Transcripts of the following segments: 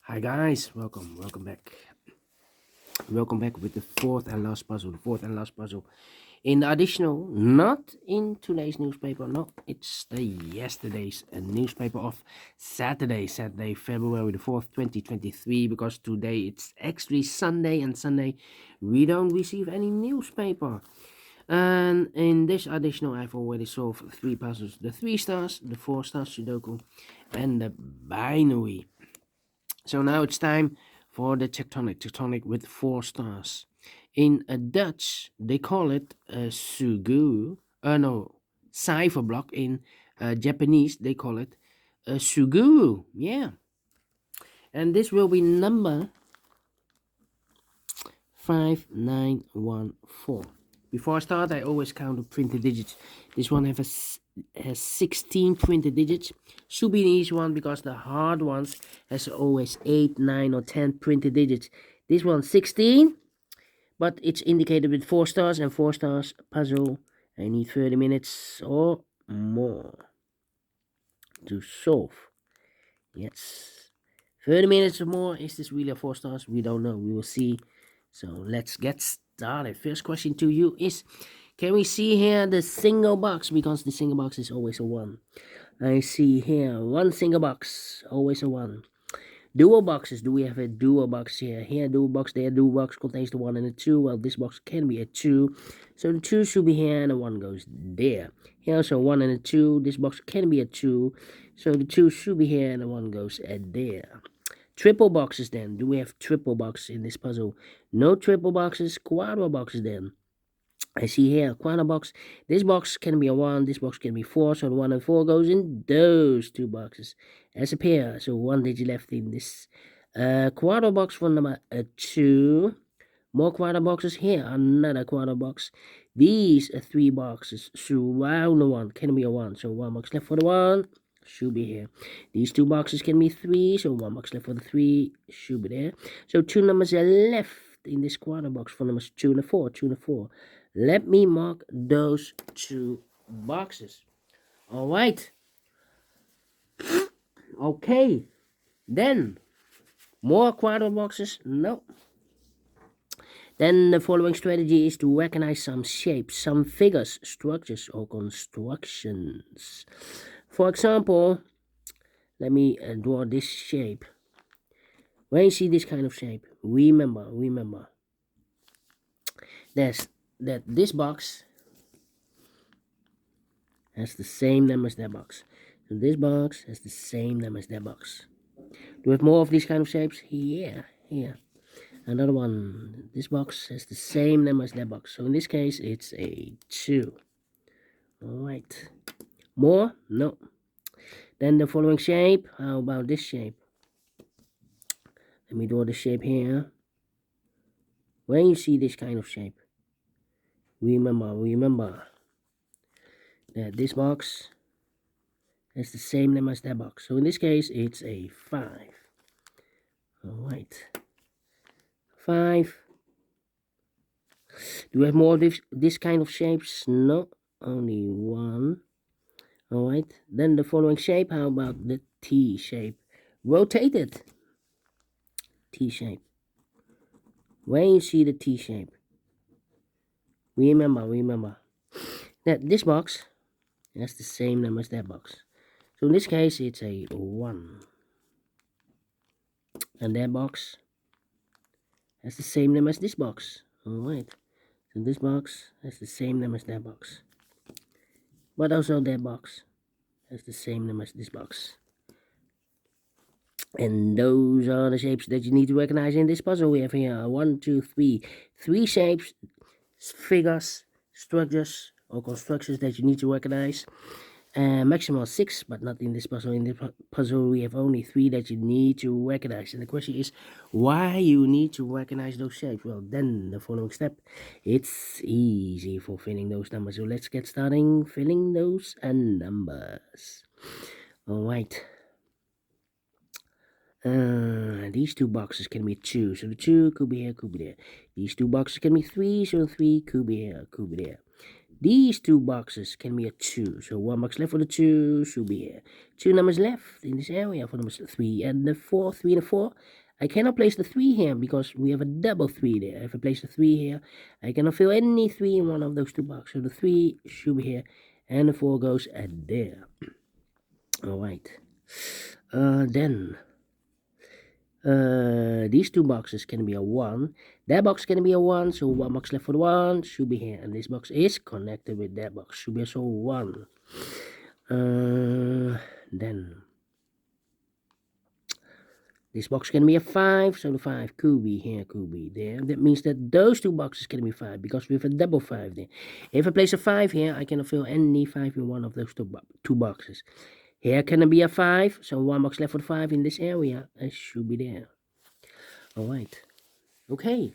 Hi guys, welcome back. Welcome back with the fourth and last puzzle. In the additional, not in today's newspaper, no, it's the yesterday's newspaper of Saturday, February the 4th, 2023, because today it's actually Sunday, and Sunday we don't receive any newspaper. And in this additional, I've already solved three puzzles: the 3 stars, the 4 stars Sudoku, and the binary. So now it's time for the Tectonic with 4 stars. In Dutch, they call it Suguru. No, cipher block. In Japanese, they call it Suguru. Yeah. And this will be number 5914. Before I start, I always count the printed digits. This one has 16 printed digits. Should be an easy one because the hard ones has always 8, 9, or 10 printed digits. This one 16, but it's indicated with 4 stars, and 4 stars puzzle. I need 30 minutes or more to solve. Yes. 30 minutes or more. Is this really a 4 stars? We don't know. We will see. So let's get started. First question to you is, can we see here the single box? Because the single box is always a 1. I see here one single box, always a 1. Dual boxes. Do we have a dual box here? Here, dual box. There, dual box contains the 1 and the 2. Well, this box can be a 2. So the 2 should be here and the 1 goes there. Here also 1 and a 2. This box can be a 2. So the 2 should be here and the 1 goes there. Triple boxes then. Do we have triple boxes in this puzzle? No triple boxes. Quadruple boxes then. I see here a quadruple box. This box can be a 1. This box can be 4. So the 1 and 4 goes in those 2 boxes as a pair. So 1 digit left in this quadruple box for number 2. More quadruple boxes here. Another quadruple box. These 3 boxes surround the 1. Can be a 1. So 1 box left for the 1. Should be here. These 2 boxes can be 3, so 1 box left for the 3 should be there. So 2 numbers are left in this quarter box for numbers 2 and 4. 2 and 4. Let me mark those 2 boxes. All right. Okay. Then more quarter boxes. No. Then the following strategy is to recognize some shapes, some figures, structures, or constructions. For example, let me draw this shape. When you see this kind of shape, remember that this box has the same number as that box. So this box has the same number as that box. Do we have more of these kind of shapes? Here. Another one. This box has the same number as that box. So in this case, it's a 2. Alright. More? No. Then the following shape. How about this shape? Let me draw the shape here. When you see this kind of shape, remember that this box has the same number as that box. So in this case, it's a 5. Alright. 5. Do we have more of this kind of shapes? No. Only 1. Alright. Then the following shape. How about the T shape? Rotated. T shape. When you see the T shape, remember that this box has the same number as that box. So in this case, it's a 1. And that box has the same number as this box. Alright. So this box has the same number as that box. But also that box has the same number as this box. And those are the shapes that you need to recognize in this puzzle. We have here 1, 2, 3. 3 shapes, figures, structures, or constructions that you need to recognize. Maximum 6, but not in this puzzle. In this puzzle, we have only 3 that you need to recognize. And the question is, why you need to recognize those shapes? Well, then the following step, it's easy for filling those numbers. So let's get starting filling those numbers. All right. These 2 boxes can be 2, so the 2 could be here, could be there. These 2 boxes can be 3, so the 3 could be here, could be there. These two boxes can be a 2. So 1 box left for the 2 should be here. 2 numbers left in this area for numbers 3 and the 4. 3 and the 4. I cannot place the 3 here because we have a double 3 there. If I place the 3 here, I cannot fill any 3 in one of those two boxes. So the 3 should be here and the 4 goes at there. Alright. Then these two boxes can be a 1. That box can be a 1, so 1 box left for the 1 should be here, and this box is connected with that box, should be also 1. Then this box can be a 5, so the 5 could be here, could be there. That means that those two boxes can be 5 because we have a double 5 there. If I place a 5 here, I cannot fill any 5 in one of those two boxes. Here can be a 5, so 1 box left for the 5 in this area. It should be there. Alright. Okay.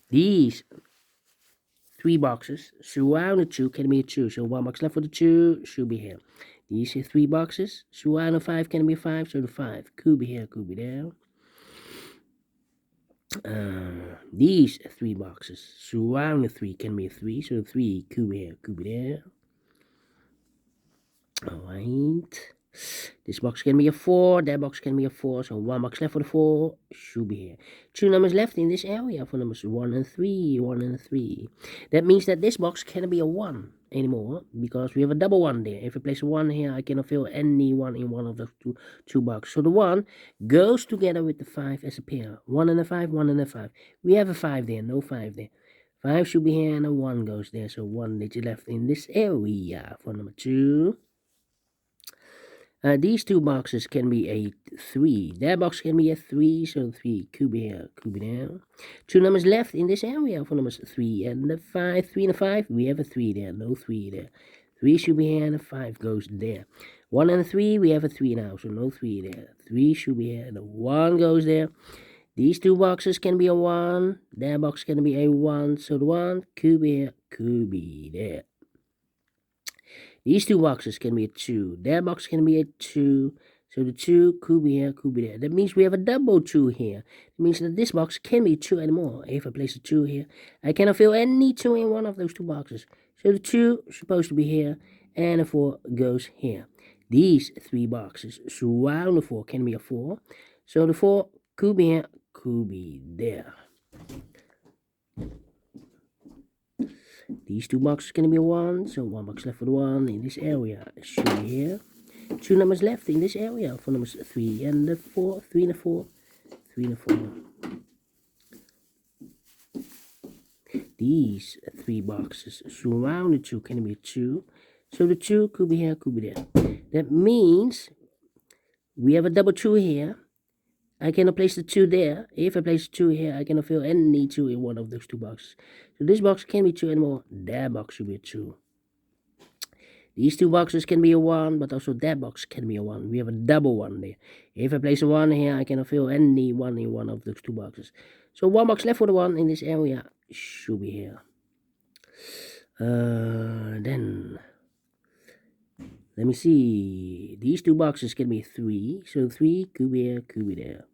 These 3 boxes surrounded 2 can be a 2, so 1 box left for the 2 should be here. These 3 boxes surrounded 5 can be a 5, so the 5 could be here, could be there. These 3 boxes surrounded 3 can be a 3, so the 3 could be here, could be there. Alright. This box can be a 4, that box can be a 4, so 1 box left for the 4 should be here. 2 numbers left in this area for numbers 1 and 3, 1 and 3. That means that this box cannot be a 1 anymore because we have a double 1 there. If I place a 1 here, I cannot fill any 1 in one of those two boxes. So the 1 goes together with the 5 as a pair. 1 and a 5, 1 and a 5. We have a 5 there, no 5 there. 5 should be here and a 1 goes there, so 1 digit left in this area for number 2. These two boxes can be a 3. That box can be a 3, so 3 could be here, could be there. 2 numbers left in this area for numbers 3 and the 5. 3 and a 5, we have a 3 there, no 3 there. 3 should be here and a 5 goes there. 1 and a 3, we have a 3 now, so no 3 there. 3 should be here and a 1 goes there. These two boxes can be a 1. That box can be a 1, so the 1 could be here, could be there. These two boxes can be a 2. That box can be a 2. So the 2 could be here, could be there. That means we have a double 2 here. It means that this box can be 2 anymore. If I place a 2 here, I cannot fill any 2 in one of those two boxes. So the 2 is supposed to be here, and the 4 goes here. These 3 boxes surround the 4 can be a 4. So the 4 could be here, could be there. These two boxes can be a 1, so 1 box left for the 1 in this area should be here. 2 numbers left in this area for numbers 3 and the 4, 3 and the 4, 3 and the 4. These 3 boxes surround the 2 can be a 2, so the 2 could be here, could be there. That means we have a double 2 here. I cannot place the 2 there. If I place the 2 here, I cannot fill any 2 in one of those two boxes. So this box can be 2 anymore. That box should be a 2. These two boxes can be a 1, but also that box can be a 1. We have a double 1 there. If I place a 1 here, I cannot fill any 1 in one of those two boxes. So 1 box left for the 1 in this area should be here. Then let me see. These two boxes can be 3, so 3 could be here, could be there.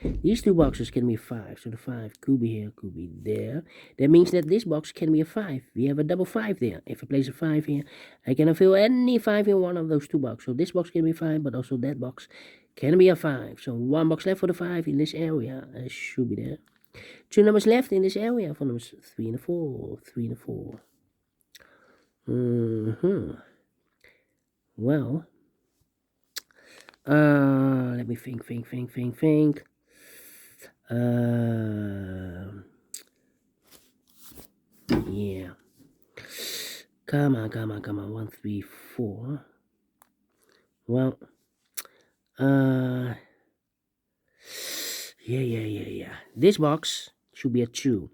These two boxes can be 5, so the 5 could be here, could be there. That means that this box can be a 5. We have a double 5 there. If I place a 5 here, I cannot fill any 5 in one of those two boxes. So this box can be 5, but also that box can be a 5. So 1 box left for the 5 in this area. It should be there. 2 numbers left in this area for numbers 3 and 4. 3 and 4. Well, let me think. Yeah. Come on. 1, 3, 4. Well, yeah. This box should be a 2.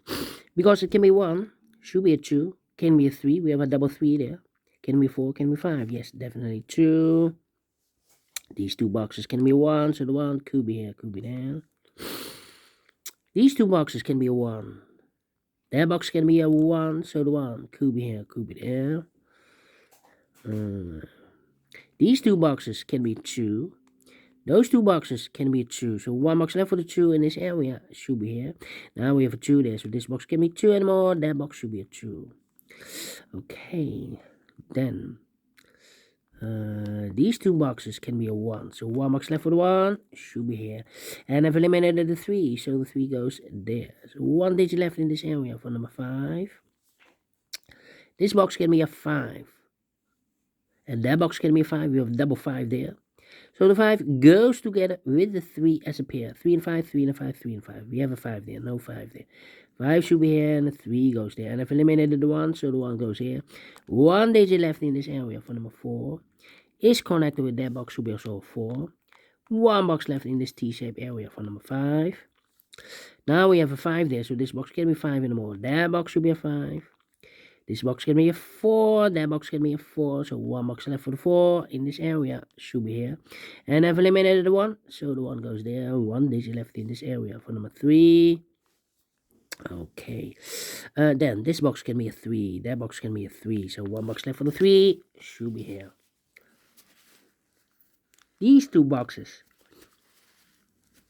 Because it can be 1, should be a 2, can be a 3. We have a double 3 there. Can be 4, can be 5. Yes, definitely 2. These two boxes can be 1, so the 1 could be here, could be there. These two boxes can be a 1. That box can be a 1, so the 1 could be here, could be there. These two boxes can be 2. Those 2 boxes can be a 2. So 1 box left for the 2 in this area should be here. Now we have a 2 there. So this box can be 2 anymore. That box should be a 2. Okay. Then these 2 boxes can be a 1. So 1 box left for the 1 should be here. And I've eliminated the 3. So the 3 goes there. So 1 digit left in this area for number 5. This box can be a 5. And that box can be a 5. We have double 5 there. So the 5 goes together with the 3 as a pair. 3 and 5, 3 and 5, 3 and 5. We have a 5 there, no 5 there. 5 should be here and the 3 goes there. And I've eliminated the 1, so the 1 goes here. 1 digit left in this area for number 4. Is connected with that box, should be also a 4. 1 box left in this T-shaped area for number 5. Now we have a 5 there, so this box can be 5 anymore. That box should be a 5. This box can be a 4, that box can be a 4, so 1 box left for the 4 in this area should be here. And I've eliminated the 1, so the 1 goes there. 1 digit left in this area for number 3. Okay, then this box can be a 3, that box can be a 3, so 1 box left for the 3 should be here. These 2 boxes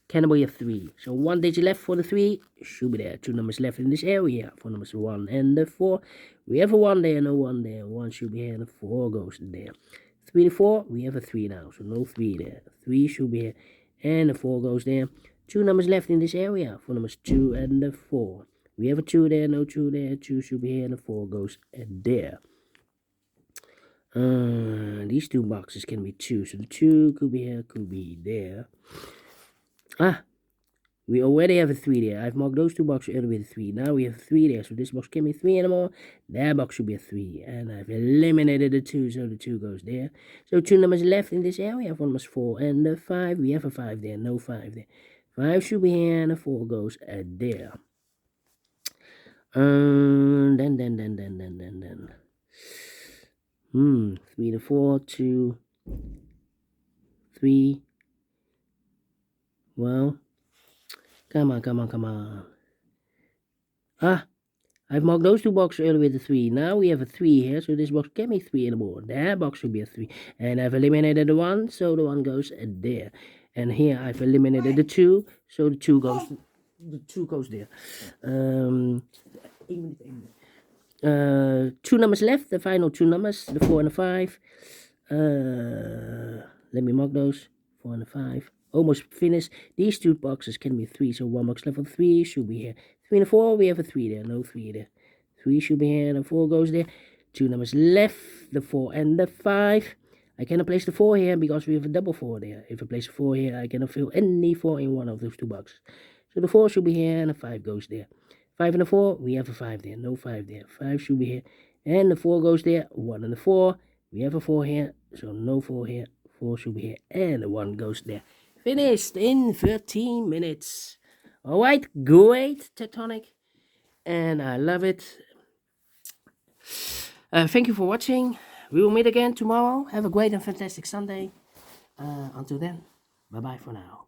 can be a 3, so 1 digit left for the 3 should be there. 2 numbers left in this area for numbers 1 and the 4. We have a 1 there, no 1 there. 1 should be here and the 4 goes there. 3 and 4, we have a 3 now, so no 3 there. 3 should be here and the 4 goes there. 2 numbers left in this area for numbers 2 and the 4. We have a 2 there, no 2 there. 2 should be here and the 4 goes there. These 2 boxes can be 2, so the 2 could be here, could be there. We already have a 3 there. I've marked those 2 boxes earlier with a 3. Now we have a 3 there, so this box can be 3 anymore. That box should be a 3. And I've eliminated the 2, so the 2 goes there. So 2 numbers left in this area for numbers 4 and the 5. We have a 5 there, no 5 there. 5 should be here, and the 4 goes there. Then. 3 to 4, 2, 3. Well, come on. I've marked those 2 boxes earlier with a 3. Now we have a 3 here, so this box can't be 3 anymore. That box should be a 3. And I've eliminated the 1, so the 1 goes there. And here I've eliminated the 2, so the 2 goes there. 2 numbers left, the final 2 numbers, the 4 and the 5. Let me mark those. 4 and the 5. Almost finished. These 2 boxes can be 3, so 1 box left for 3 should be here. 3 and the 4, we have a 3 there, no 3 there. 3 should be here, and the 4 goes there. 2 numbers left, the 4 and the 5. I cannot place the 4 here because we have a double 4 there. If I place a 4 here, I cannot fill any 4 in one of those 2 boxes. So the 4 should be here, and the 5 goes there. 5 and the 4, we have a 5 there, no 5 there. 5 should be here, and the 4 goes there. 1 and the 4, we have a 4 here, so no 4 here. 4 should be here, and the 1 goes there. Finished in 13 minutes. Alright, great Tectonic, and I love it. Thank you for watching. We will meet again tomorrow. Have a great and fantastic Sunday. Until then, bye-bye for now.